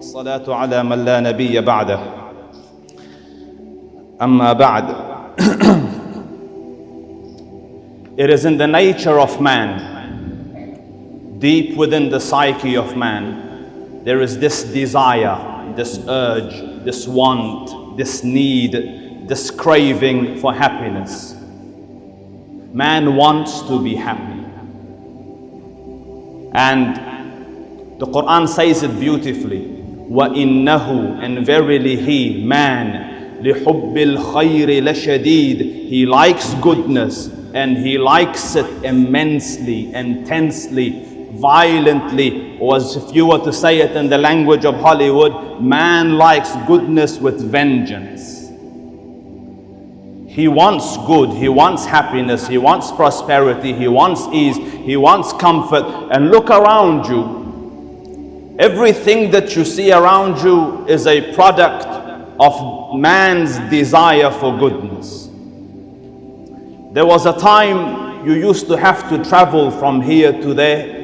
والصلاة على من لا نبي بعده أما بعد. It is in the nature of man, deep within the psyche of man, there is this desire, this urge, this want, this need, this craving for happiness. Man wants to be happy. And the Quran says it beautifully. وَإِنَّهُ, and verily he, man, لِحُبِّ الْخَيْرِ لَشَدِيدٍ, he likes goodness and he likes it immensely, intensely, violently. Or as if you were to say it in the language of Hollywood, man likes goodness with vengeance. He wants good, he wants happiness, he wants prosperity, he wants ease, he wants comfort. And look around you. Everything that you see around you is a product of man's desire for goodness. There was a time you used to have to travel from here to there.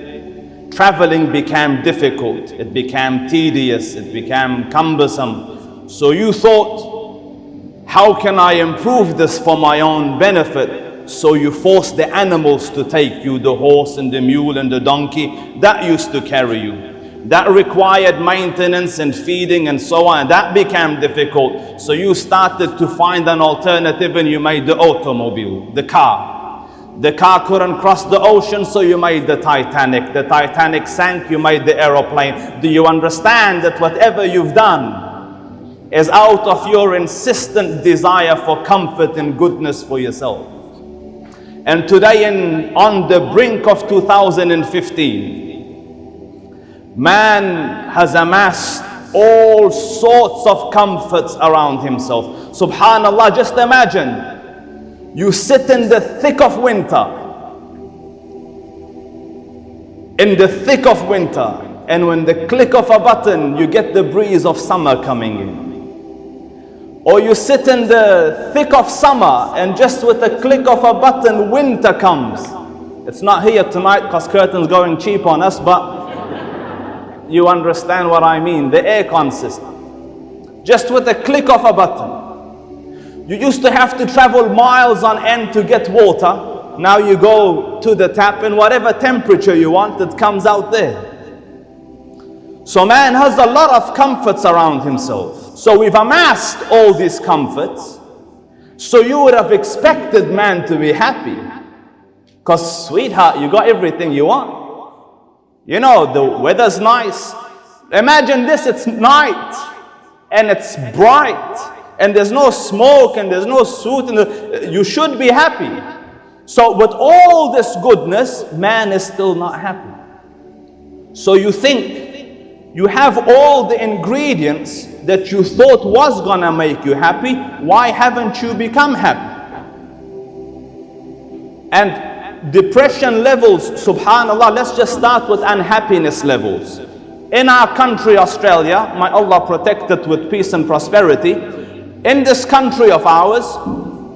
Traveling became difficult, it became tedious, it became cumbersome. So you thought, how can I improve this for my own benefit? So you force the animals to take you, the horse and the mule and the donkey. That used to carry you. That required maintenance and feeding and so on. That became difficult. So you started to find an alternative and you made the automobile, the car. The car couldn't cross the ocean, so you made the Titanic. The Titanic sank, you made the aeroplane. Do you understand that whatever you've done is out of your insistent desire for comfort and goodness for yourself? And today, on the brink of 2015, man has amassed all sorts of comforts around himself. Subhanallah, just imagine, you sit in the thick of winter, and when the click of a button, you get the breeze of summer coming in. Or you sit in the thick of summer, and just with a click of a button, winter comes. It's not here tonight because curtains going cheap on us, but you understand what I mean, the aircon system. Just with a click of a button. You used to have to travel miles on end to get water. Now you go to the tap and whatever temperature you want, it comes out there. So man has a lot of comforts around himself. So we've amassed all these comforts. So you would have expected man to be happy. Because sweetheart, you got everything you want. You know, the weather's nice. Imagine this, it's night and it's bright and there's no smoke and there's no soot. You should be happy. So with all this goodness, man is still not happy. So you think you have all the ingredients that you thought was gonna make you happy. Why haven't you become happy? And depression levels, subhanallah, let's just start with unhappiness levels. In our country, Australia, may Allah protect it with peace and prosperity. In this country of ours,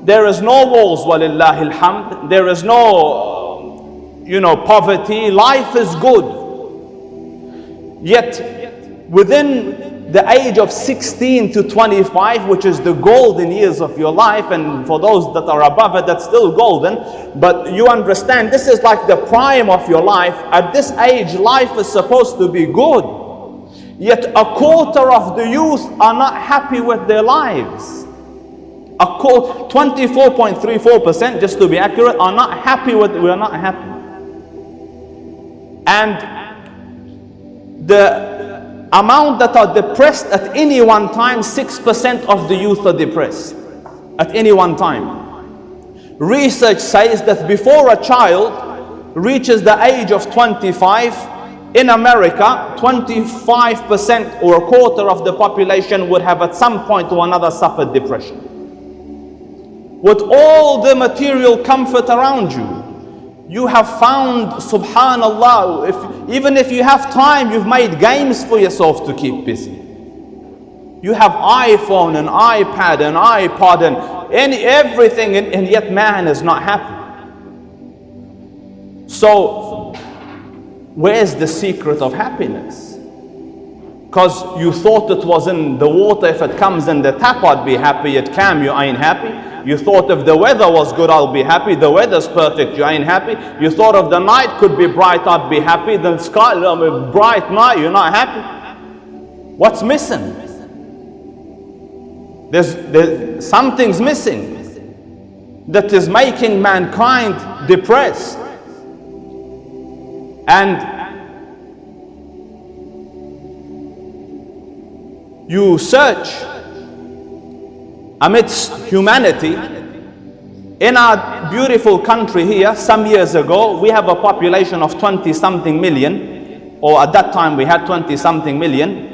there is no wars, walillahi alhamd. There is no, poverty. Life is good. Yet, within the age of 16 to 25, which is the golden years of your life, and for those that are above it, that's still golden, but you understand, this is like the prime of your life. At this age, life is supposed to be good. Yet a quarter of the youth are not happy with their lives. 24.34%, just to be accurate, are not happy with, we are not happy. And the amount that are depressed at any one time, 6% of the youth are depressed at any one time. Research says that before a child reaches the age of 25, in America, 25% or a quarter of the population would have at some point or another suffered depression. With all the material comfort around you, you have found, subhanallah, even if you have time, you've made games for yourself to keep busy. You have iPhone and iPad and iPod and everything, and yet man is not happy. So, where's the secret of happiness? Because you thought it was in the water. If it comes in the tap, I'd be happy. It came, you ain't happy. You thought if the weather was good, I'll be happy. The weather's perfect, you ain't happy. You thought if the night could be bright, I'd be happy. The sky, bright night, you're not happy. What's missing? There's something's missing that is making mankind depressed. And you search amidst humanity in our beautiful country here. Some years ago, we have a population of 20-something million, or at that time we had 20-something million.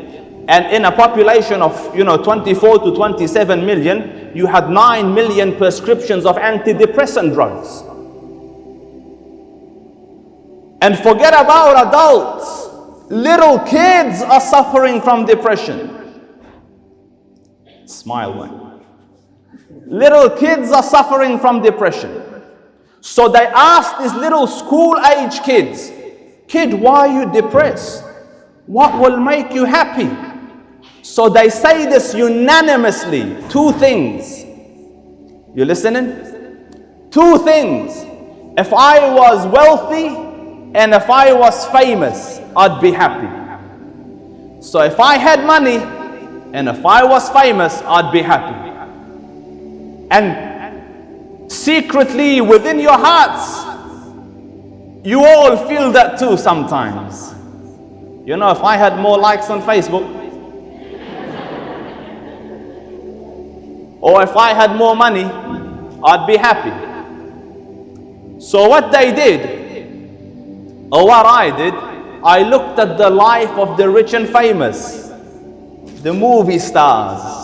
And in a population of 24 to 27 million, you had 9 million prescriptions of antidepressant drugs. And forget about adults, little kids are suffering from depression. Smile, man. Little kids are suffering from depression. So they asked these little school-age kids, "Kid, why are you depressed? What will make you happy?" So they say this unanimously, 2 things. You listening? 2 things. If I was wealthy and if I was famous, I'd be happy. So if I had money and if I was famous, I'd be happy. And secretly within your hearts, you all feel that too sometimes. If I had more likes on Facebook, or if I had more money, I'd be happy. So what they did, or what I did, I looked at the life of the rich and famous, the movie stars.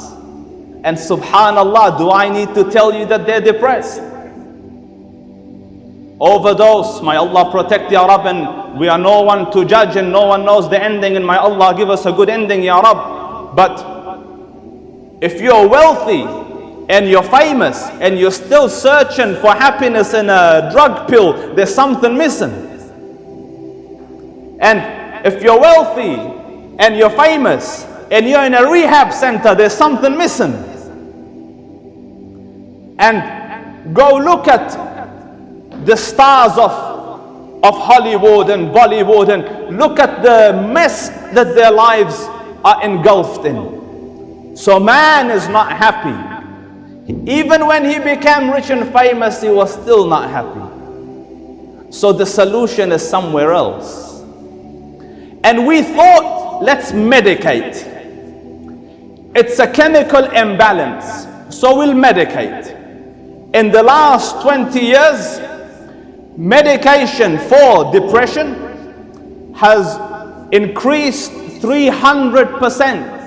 And subhanallah, do I need to tell you that they're depressed? Overdose, may Allah protect Ya Rab, and we are no one to judge and no one knows the ending, and may Allah give us a good ending Ya Rab. But if you're wealthy and you're famous and you're still searching for happiness in a drug pill, there's something missing. And if you're wealthy and you're famous and you're in a rehab center, there's something missing. And go look at the stars of Hollywood and Bollywood and look at the mess that their lives are engulfed in. So man is not happy. Even when he became rich and famous, he was still not happy. So the solution is somewhere else. And we thought, let's medicate. It's a chemical imbalance, so we'll medicate. In the last 20 years, medication for depression has increased 300%.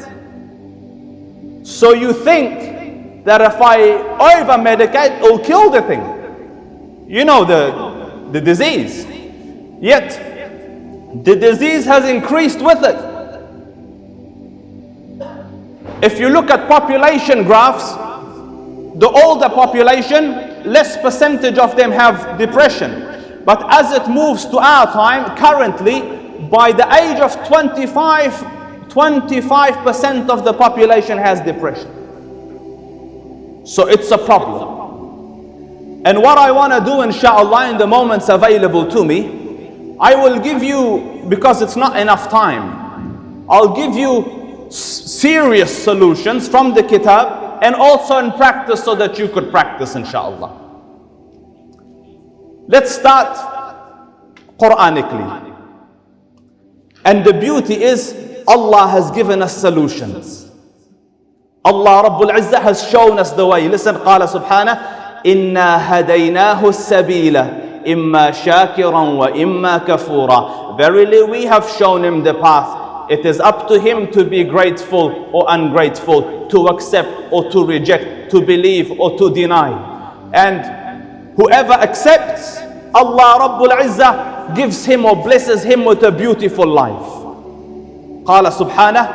So you think that if I over-medicate, it'll kill the thing. The disease. Yet, the disease has increased with it. If you look at population graphs, the older population, less percentage of them have depression. But as it moves to our time, currently, by the age of 25% of the population has depression. So it's a problem. And what I want to do, inshallah, in the moments available to me, I will give you, because it's not enough time, I'll give you serious solutions from the kitab and also in practice so that you could practice, inshallah. Let's start Qur'anically. And the beauty is, Allah has given us solutions. Allah Rabbul Izzah has shown us the way. Listen, قال سبحانه إنا هديناه السبيل إما شاكرا وإما كفورا. Verily we have shown him the path. It is up to him to be grateful or ungrateful, to accept or to reject, to believe or to deny. And whoever accepts, Allah Rabbul Izzah gives him or blesses him with a beautiful life. قال سبحانه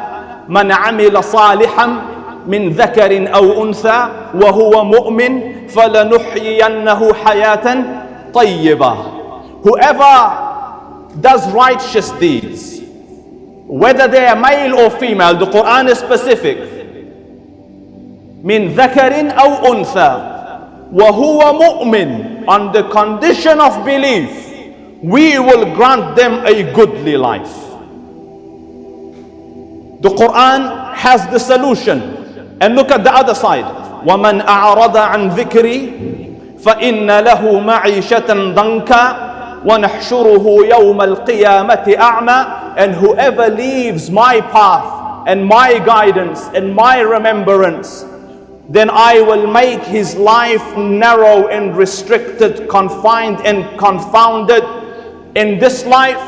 من عمل صالحا من ذكر أو أنثى وهو مؤمن فلنحيينه حياة طيبة. Whoever does righteous deeds, whether they are male or female, the Quran is specific. Min dhakarin aw untha, wa huwa mu'min, on the condition of belief, we will grant them a goodly life. The Quran has the solution. And look at the other side. وَمَنْ أَعْرَضَ عَنْ ذِكْرِي فَإِنَّ لَهُ مَعِيشَةً ضَنْكًا وَنَحْشُرُهُ يَوْمَ الْقِيَامَةِ أَعْمَى. And whoever leaves my path and my guidance and my remembrance, then I will make his life narrow and restricted, confined and confounded. In this life,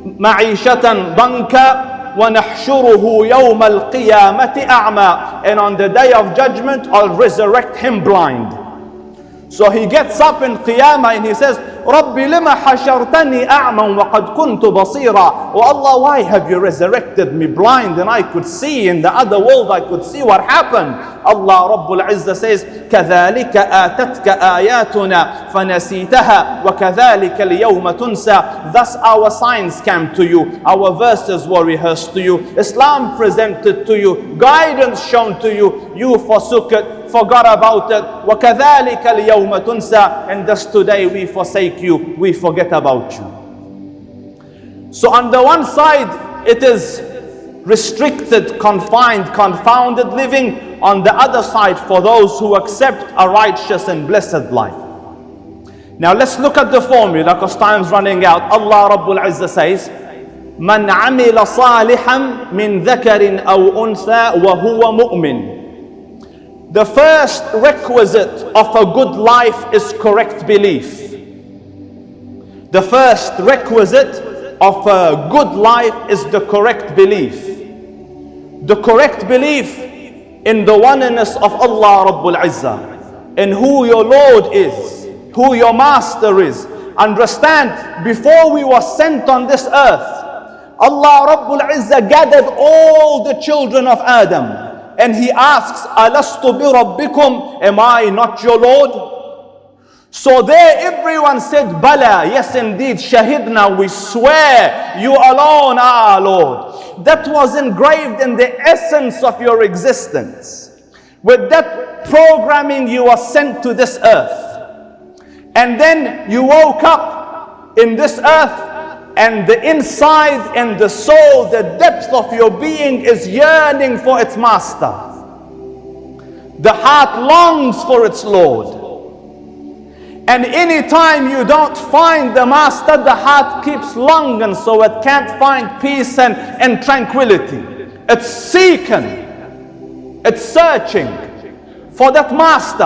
مَعِيشَةً ضَنْكًا وَنَحْشُرُهُ يَوْمَ الْقِيَامَةِ أَعْمَى. And on the day of judgment, I'll resurrect him blind. So he gets up in Qiyamah and he says, رَبِّ لِمَ حَشَرْتَنِي أَعْمًا وَقَدْ كُنْتُ بَصِيرًا. Oh Allah, why have you resurrected me blind and I could see in the other world, I could see what happened. Allah Rabbul Izzah says, كَذَلِكَ آتَتْكَ آيَاتُنَا فَنَسِيتَهَا وَكَذَلِكَ الْيَوْمَ تُنْسَى. Thus our signs came to you, our verses were rehearsed to you, Islam presented to you, guidance shown to you, you forsook it, forgot about it. وَكَذَلِكَ الْيَوْمَ تُنْسَى. And thus today we forsake you, we forget about you. So on the one side, it is restricted, confined, confounded living. On the other side, for those who accept a righteous and blessed life. Now let's look at the formula, because time's running out. Allah Rabbul Izzah says, مَنْ عَمِلَ صَالِحًا مِنْ ذَكَرٍ أَوْ أُنْثَى وَهُوَ مُؤْمِنٌ. The first requisite of a good life is correct belief. The first requisite of a good life is the correct belief. The correct belief in the oneness of Allah Rabbul Izzah, in who your Lord is, who your Master is. Understand, before we were sent on this earth, Allah Rabbul Izzah gathered all the children of Adam and He asks, Alastu bi Rabbikum, am I not your Lord? So there everyone said, Bala, yes indeed, Shahidna, we swear you alone are our Lord. That was engraved in the essence of your existence. With that programming you were sent to this earth. And then you woke up in this earth, and the inside and the soul, the depth of your being is yearning for its master. The heart longs for its Lord. And anytime you don't find the master, the heart keeps longing, so it can't find peace and tranquility. It's seeking, it's searching for that master.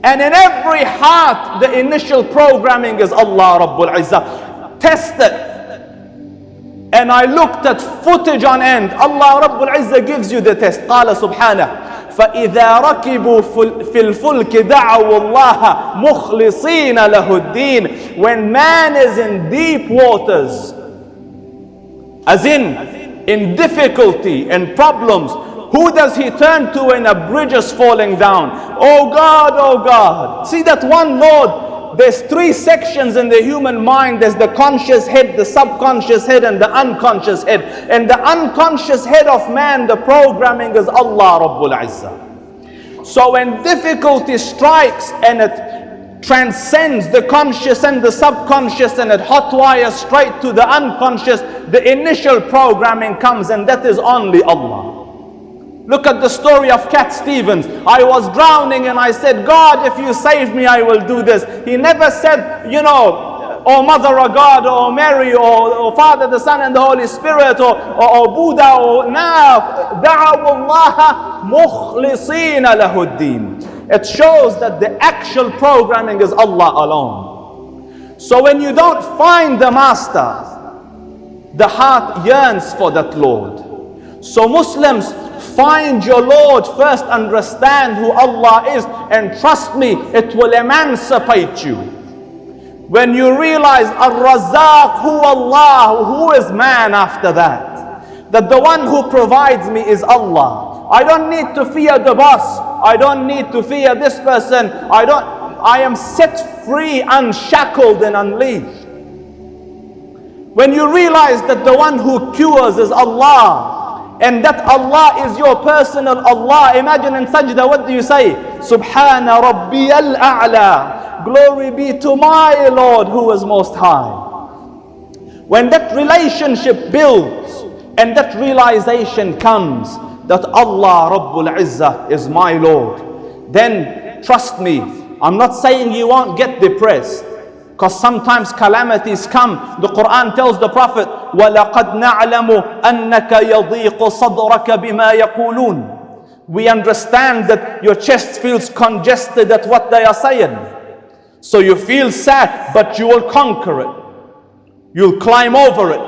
And in every heart, the initial programming is Allah Rabbul Izzah. Test it. And I looked at footage on end. Allah Rabbul Izzah gives you the test. قال سبحانه فإذا ركبوا في الفلك دعوا الله مخلصين له الدين. When man is in deep waters, as in difficulty and problems, who does he turn to when a bridge is falling down? Oh God, oh God. See that one Lord? There's three sections in the human mind. There's the conscious head, the subconscious head, and the unconscious head. And the unconscious head of man, the programming is Allah Rabbul Izzah. So when difficulty strikes and it transcends the conscious and the subconscious and it hotwires straight to the unconscious, the initial programming comes, and that is only Allah. Look at the story of Cat Stevens. I was drowning and I said, God, if you save me, I will do this. He never said, you know, oh Mother of God, or Mary, or Father, the Son, and the Holy Spirit, or Buddha, or now, دَعَوُ اللَّهَ مُخْلِصِينَ لَهُ الدِّينَ. It shows that the actual programming is Allah alone. So when you don't find the Master, the heart yearns for that Lord. So Muslims, find your Lord first, understand who Allah is, and trust me, it will emancipate you. When you realize Ar-Razzaq, who Allah, who is man after that? That the one who provides me is Allah. I don't need to fear the boss. I don't need to fear this person. I am set free, unshackled and unleashed. when you realize that the one who cures is Allah, and that Allah is your personal Allah, imagine in sajda, what do you say? Subhana Rabbiyal A'la, glory be to my Lord who is most high. When that relationship builds and that realization comes that Allah Rabbul Izzah is my Lord, then trust me, I'm not saying you won't get depressed, because sometimes calamities come. The Quran tells the Prophet, وَلَقَدْ نَعْلَمُ أَنَّكَ يَضِيقُ صَدْرَكَ بِمَا يَقُولُونَ. We understand that your chest feels congested at what they are saying. So you feel sad, but you will conquer it. You'll climb over it.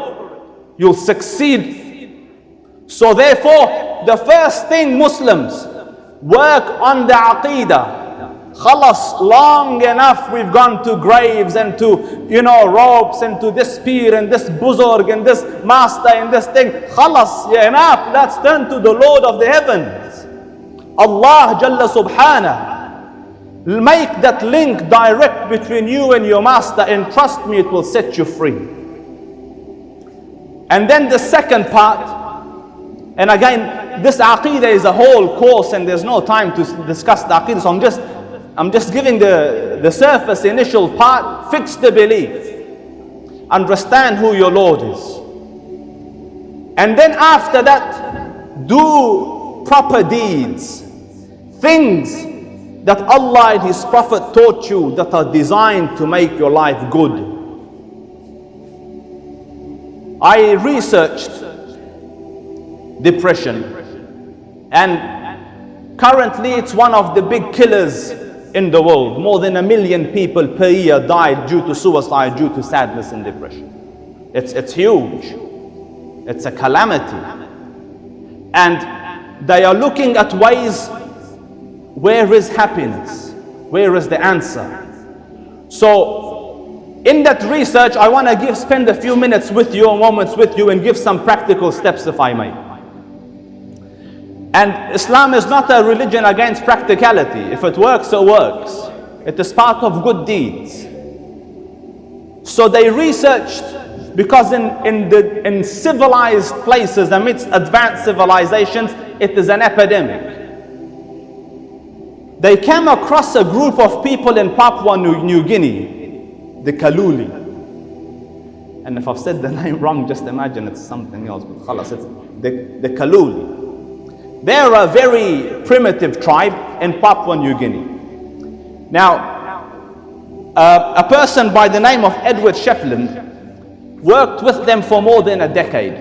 You'll succeed. So therefore, the first thing, Muslims, work on the aqeedah. Khalas, long enough we've gone to graves and to, ropes and to this peer and this buzurg and this master and this thing. Khalas, enough. Let's turn to the Lord of the heavens. Allah Jalla Subhanahu. Make that link direct between you and your master, and trust me, it will set you free. And then the second part, and again, this aqeedah is a whole course and there's no time to discuss the aqeedah, so I'm just giving the surface initial part. Fix the belief. Understand who your Lord is. And then after that, do proper deeds. Things that Allah and His Prophet taught you that are designed to make your life good. I researched depression, and currently it's one of the big killers in the world. More than 1 million people per year died due to suicide, due to sadness and depression. It's huge. It's a calamity. And they are looking at ways, where is happiness? Where is the answer? So in that research, I want to spend a few minutes with you, or moments with you, and give some practical steps, if I may. And Islam is not a religion against practicality. If it works, it works. It is part of good deeds. So they researched, because in civilized places, amidst advanced civilizations, it is an epidemic. They came across a group of people in Papua New Guinea, the Kaluli. And if I've said the name wrong, just imagine it's something else. But khalas, it's the Kaluli. They're a very primitive tribe in Papua New Guinea. Now, a person by the name of Edward Shefflin worked with them for more than a decade.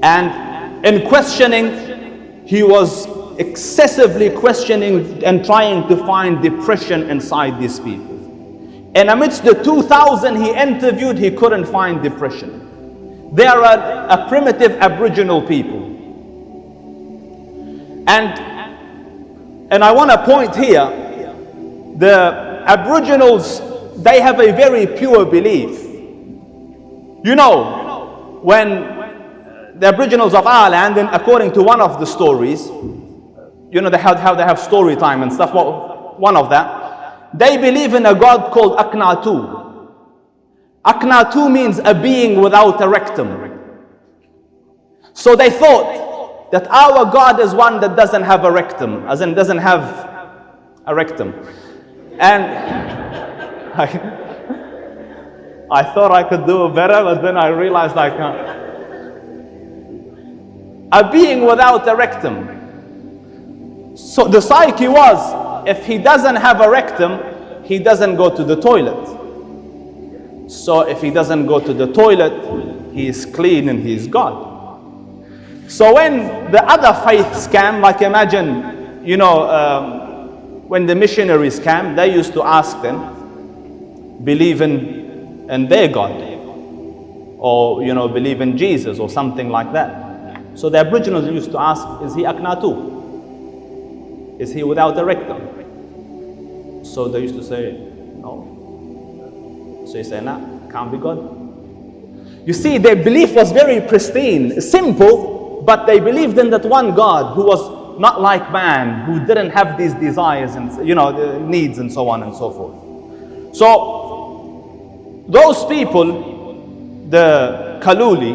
And in questioning, he was excessively questioning and trying to find depression inside these people. And amidst the 2,000 he interviewed, he couldn't find depression. They are a primitive Aboriginal people. And I want to point here, the Aboriginals, they have a very pure belief. When the Aboriginals of Ireland, and according to one of the stories, how they have story time and stuff, one of that, they believe in a God called Aknatu. Aknatu means a being without a rectum. So they thought that our God is one that doesn't have a rectum, as in doesn't have a rectum. And I thought I could do better, but then I realized I can't. A being without a rectum. So the psyche was, if he doesn't have a rectum, he doesn't go to the toilet. So if he doesn't go to the toilet, he is clean and he is God. So when the other faiths came, like imagine, when the missionaries came, they used to ask them, believe in their God, or believe in Jesus or something like that. So the Aboriginals used to ask, is he Aknatu? Is he without a rectum? So they used to say, no. So he said, nah, can't be God. You see, their belief was very pristine, simple, but they believed in that one God who was not like man, who didn't have these desires and the needs and so on and so forth. So those people, the Kaluli,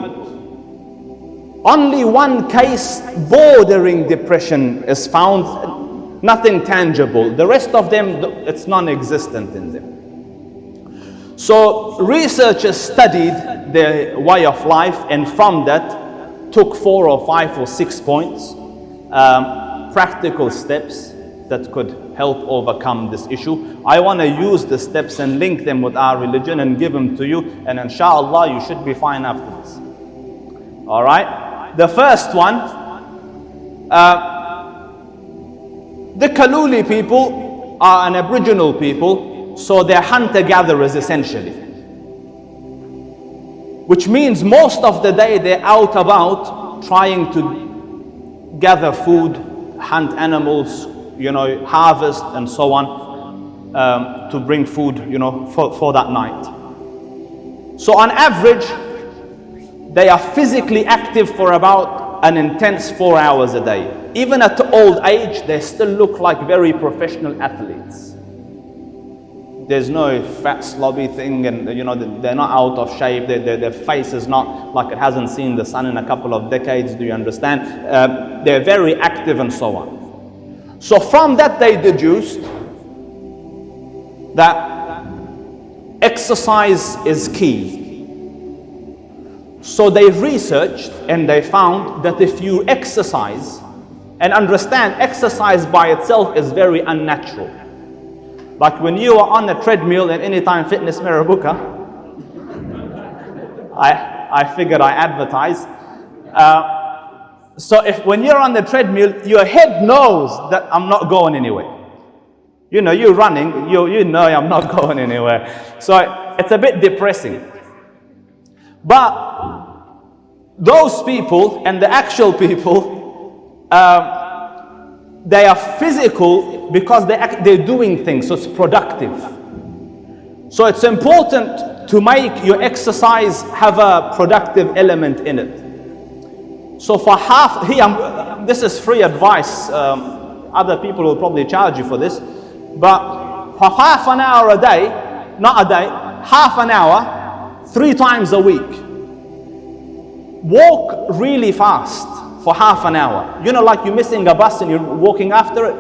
only one case bordering depression is found, nothing tangible. The rest of them, it's non-existent in them. So researchers studied their way of life, and from that took 4 or 5 or 6 points, practical steps that could help overcome this issue. I want to use the steps and link them with our religion and give them to you, and inshallah you should be fine after this. All right? The first one, the Kaluli people are an Aboriginal people, so they're hunter-gatherers essentially. Which means most of the day they're out about trying to gather food, hunt animals, harvest and so on, to bring food, for that night. So on average, they are physically active for about an intense 4 hours a day. Even at old age, they still look like very professional athletes. There's no fat slobby thing, and they're not out of shape. Their face is not like it hasn't seen the sun in a couple of decades. Do you understand? They're very active and so on. So from that they deduced that exercise is key. So they researched and they found that if you exercise, and understand exercise by itself is very unnatural. Like when you are on a treadmill in Anytime Fitness Mirabuka, I figured I advertise. So when you're on the treadmill, your head knows that I'm not going anywhere. You're running, you know I'm not going anywhere. So it's a bit depressing. But those people and the actual people, they are physical because they're doing things, so it's productive. So it's important to make your exercise have a productive element in it. So for this is free advice. Other people will probably charge you for this. But for half an hour a day, not a day, half an hour, 3 times a week. Walk really fast for half an hour. Like you're missing a bus and you're walking after it.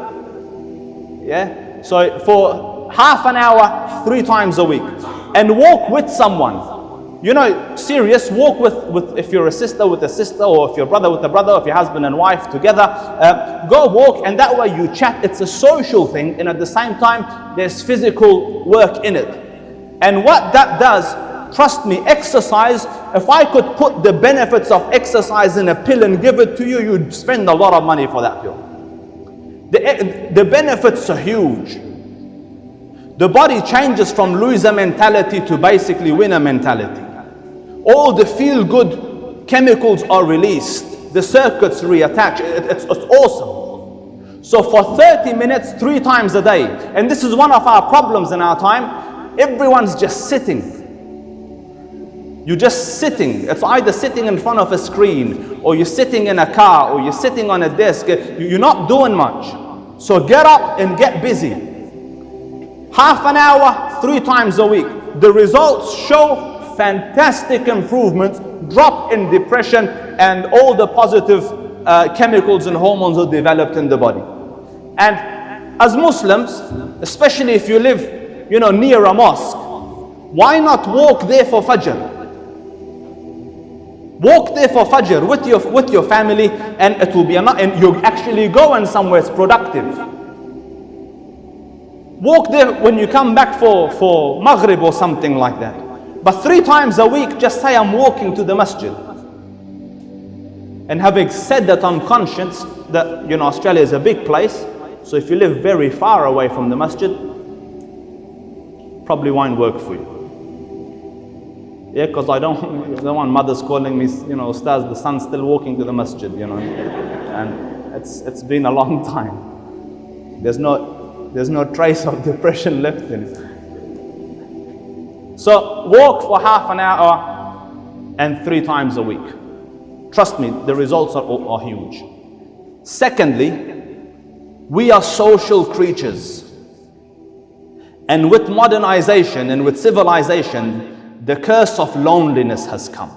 Yeah? So for half an hour, 3 times a week. And walk with someone. Serious, walk with if you're a sister with a sister, or if you're brother with a brother, or if you're husband and wife together. Go walk, and that way you chat. It's a social thing, and at the same time, there's physical work in it. And what that does, trust me, exercise, if I could put the benefits of exercise in a pill and give it to you, you'd spend a lot of money for that pill. The benefits are huge. The body changes from loser mentality to basically winner mentality. All the feel-good chemicals are released. The circuits reattach. It's awesome. So for 30 minutes, 3 times a day. And this is one of our problems in our time. Everyone's just sitting. You're just sitting. It's either sitting in front of a screen, or you're sitting in a car, or you're sitting on a desk. You're not doing much. So get up and get busy. Half an hour, 3 times a week. The results show fantastic improvements, drop in depression, and all the positive chemicals and hormones are developed in the body. And as Muslims, especially if you live, near a mosque, why not walk there for Fajr? Walk there for Fajr with your family, and it will be and you're actually going somewhere it's productive. Walk there when you come back for Maghrib or something like that. But 3 times a week, just say I'm walking to the masjid. And having said that, I'm conscious that Australia is a big place, so if you live very far away from the masjid, probably won't work for you. Yeah, because I don't want mothers calling me, Ustadh, the son's still walking to the masjid, and it's been a long time. There's no trace of depression left in it. So walk for half an hour and 3 times a week. Trust me, the results are huge. Secondly, we are social creatures. And with modernization and with civilization, the curse of loneliness has come.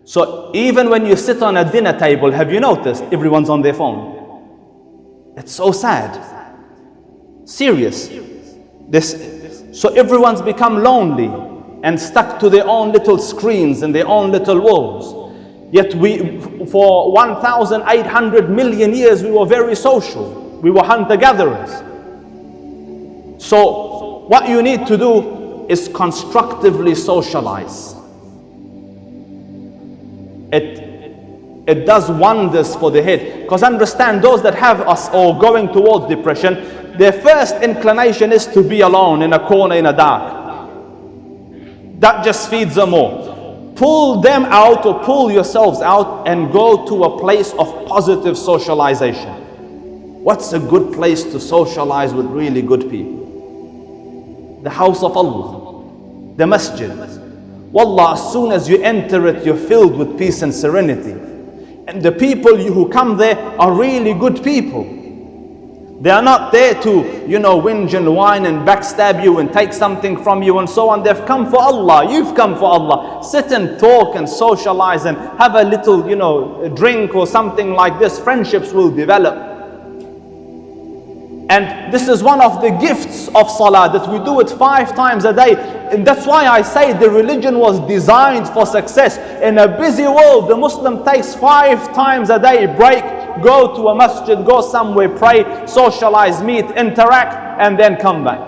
So even when you sit on a dinner table, have you noticed everyone's on their phone? It's so sad. Serious. So everyone's become lonely and stuck to their own little screens and their own little walls. Yet for 1,800 million years, we were very social. We were hunter-gatherers. So what you need to do is constructively socialize. It does wonders for the head. Because understand, those that have us or going towards depression, their first inclination is to be alone in a corner in a dark. That just feeds them more. Pull them out or pull yourselves out and go to a place of positive socialization. What's a good place to socialize with really good people? The house of Allah, the masjid. Wallah, as soon as you enter it, you're filled with peace and serenity. And the people who come there are really good people. They are not there to, whinge and whine and backstab you and take something from you and so on. They've come for Allah. You've come for Allah. Sit and talk and socialize and have a little, drink or something like this. Friendships will develop. And this is one of the gifts of salah, that we do it 5 times a day. And that's why I say the religion was designed for success. In a busy world, the Muslim takes 5 times a day break, go to a masjid, go somewhere, pray, socialize, meet, interact, and then come back.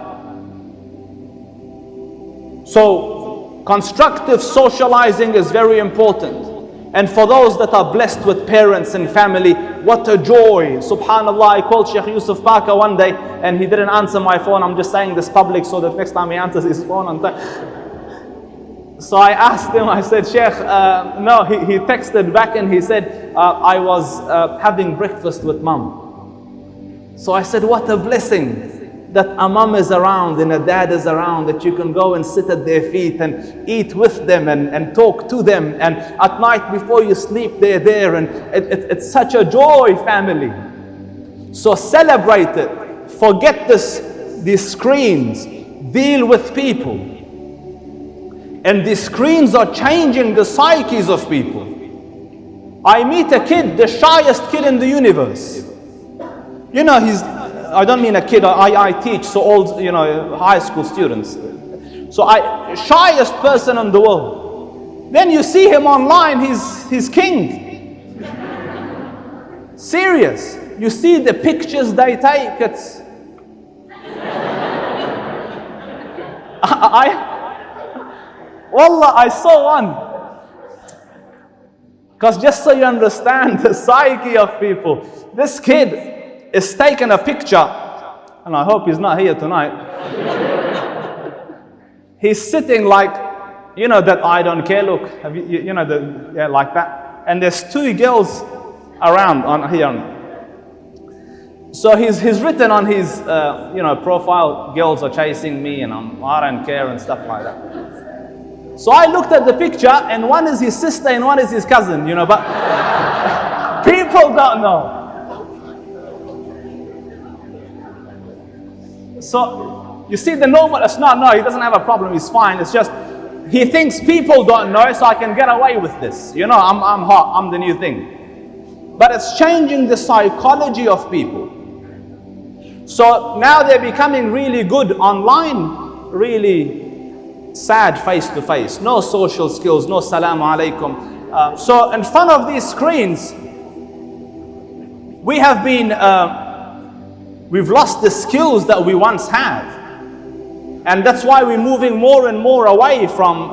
So constructive socializing is very important. And for those that are blessed with parents and family, what a joy. Subhanallah, I called Sheikh Yusuf Parker one day and he didn't answer my phone. I'm just saying this public so that next time he answers his phone on time. So I asked him, I said, Sheikh, no, he texted back and he said, I was having breakfast with mom. So I said, what a blessing that a mom is around and a dad is around, that you can go and sit at their feet and eat with them and talk to them, and at night before you sleep they're there, and it's such a joy, family. So celebrate it. Forget these screens. Deal with people. And these screens are changing the psyches of people. I meet a kid, the shyest kid in the universe. I don't mean a kid, I teach, so all, high school students. So shyest person in the world. Then you see him online, he's king. Serious. You see the pictures they take, it's... Wallah, I saw one. Because just so you understand the psyche of people, this kid is taking a picture, and I hope he's not here tonight. He's sitting like, that I don't care look, have you like that. And there's 2 girls around on here. So he's written on his profile, girls are chasing me and I don't care and stuff like that. So I looked at the picture and one is his sister and one is his cousin, but people don't know. So, you see the normal, it's not, no, he doesn't have a problem, he's fine. It's just, he thinks people don't know, so I can get away with this. I'm hot, I'm the new thing. But it's changing the psychology of people. So now they're becoming really good online, really sad face to face. No social skills, no salaam alaikum. So in front of these screens, we have been... we've lost the skills that we once had. And that's why we're moving more and more away from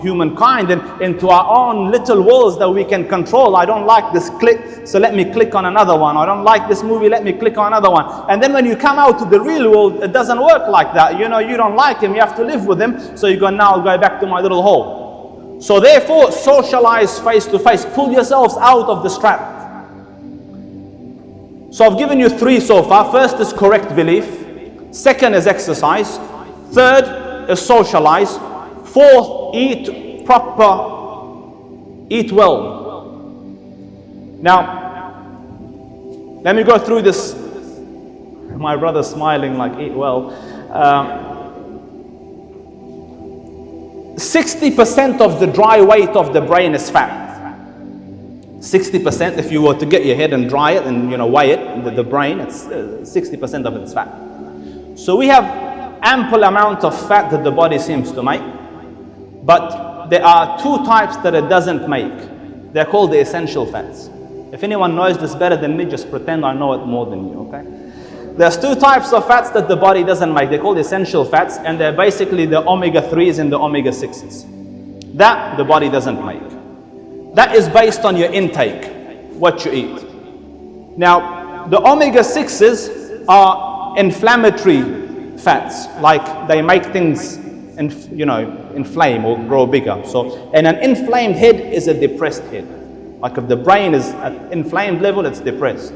humankind and into our own little worlds that we can control. I don't like this click, so let me click on another one. I don't like this movie, let me click on another one. And then when you come out to the real world, it doesn't work like that. You don't like him, you have to live with him. So you go, now I'll go back to my little hole. So therefore, socialize face to face. Pull yourselves out of this trap. So I've given you 3 so far. First is correct belief. Second is exercise. Third is socialize. Fourth, eat proper, eat well. Now, let me go through this. My brother's smiling like eat well. 60% of the dry weight of the brain is fat. 60%, if you were to get your head and dry it and weigh it, the brain, it's 60% of it's fat. So we have ample amount of fat that the body seems to make, but there are two types that it doesn't make. They're called the essential fats. If anyone knows this better than me, just pretend I know it more than you, okay? There's two types of fats that the body doesn't make. They're called essential fats, and they're basically the omega-3s and the omega-6s. That the body doesn't make. That is based on your intake, what you eat. Now, the omega-6s are inflammatory fats, like they make things inflame or grow bigger. So, and an inflamed head is a depressed head. Like if the brain is at inflamed level, it's depressed.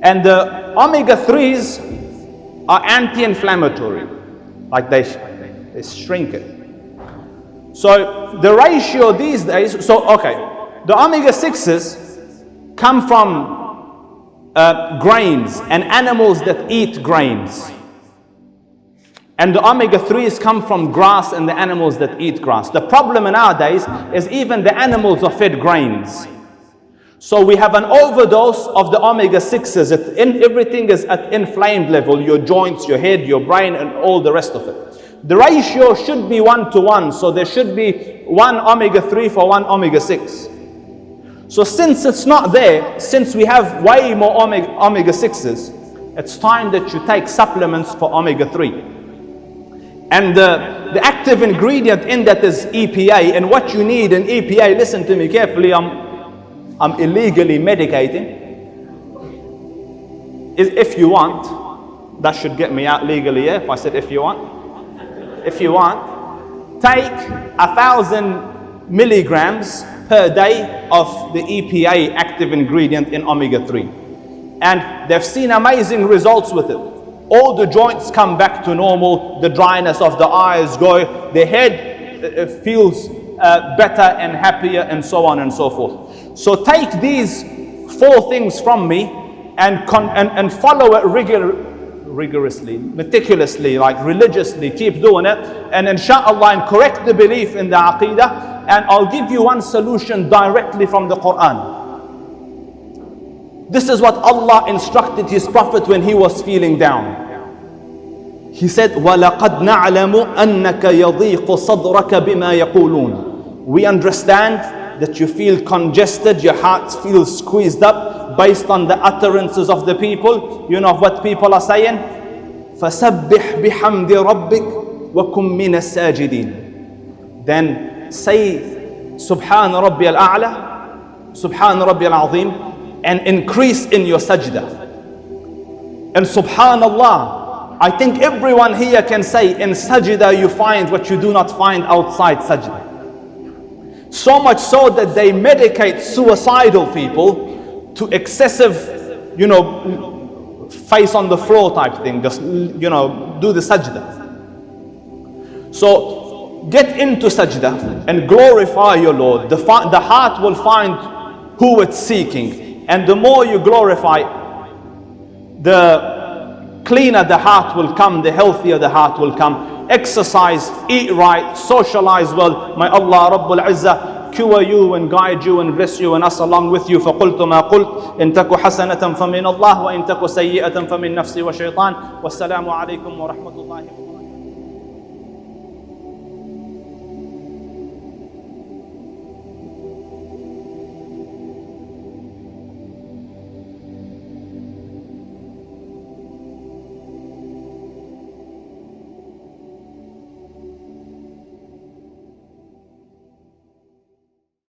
And the omega-3s are anti-inflammatory, like they shrink it. So the ratio these days, the omega-6s come from grains and animals that eat grains. And the omega-3s come from grass and the animals that eat grass. The problem nowadays is even the animals are fed grains. So we have an overdose of the omega-6s. Everything is at inflamed level, your joints, your head, your brain, and all the rest of it. The ratio should be 1-to-1, so there should be 1 omega-3 for 1 omega-6. So since it's not there, since we have way more omega-6s, it's time that you take supplements for omega-3. And the active ingredient in that is EPA, and what you need in EPA, listen to me carefully, I'm illegally medicating. If you want, that should get me out legally, yeah? If I said if you want. If you want, take 1,000 milligrams per day of the EPA active ingredient in omega-3. And they've seen amazing results with it. All the joints come back to normal, the dryness of the eyes go, the head feels better and happier, and so on and so forth. So take these 4 things from me and follow it rigorously, meticulously, like religiously, keep doing it, and inshallah, and correct the belief in the aqidah, and I'll give you one solution directly from the Quran. This is what Allah instructed His Prophet when he was feeling down. He said, وَلَقَدْ نَعْلَمُ أَنَّكَ يَضِيقُ صَدْرَكَ بِمَا يَقُولُونَ. We understand that you feel congested, your heart feels squeezed up based on the utterances of the people. You know what people are saying? فَسَبِّحْ بِحَمْدِ رَبِّكَ وَكُمْ مِنَ السَّاجِدِينَ. Then say, Subhan Rabbi al-A'la, Subhan Rabbi al-Azim, and increase in your sajda. And subhanallah, I think everyone here can say in sajda you find what you do not find outside sajda. So much so that they medicate suicidal people to excessive, face on the floor type thing, just, do the sajda. So get into sajda and glorify your Lord. The heart will find who it's seeking. And the more you glorify, the cleaner the heart will come, the healthier the heart will come. Exercise, eat right, socialize well. May Allah Rabbul Izzah cure you and guide you and bless you and us along with you. فَقُلْتُ مَا قُلْتُ إِن تَكُ حَسَنَةً فَمِنَ اللَّهِ وَإِن تَكُ سَيِّئَةً فَمِن نَفْسِي وَشَيْطَانٍ وَالسَّلَامُ عَلَيْكُمْ وَرَحْمَةُ اللَّهِ وَبَرَكَاتُهُ.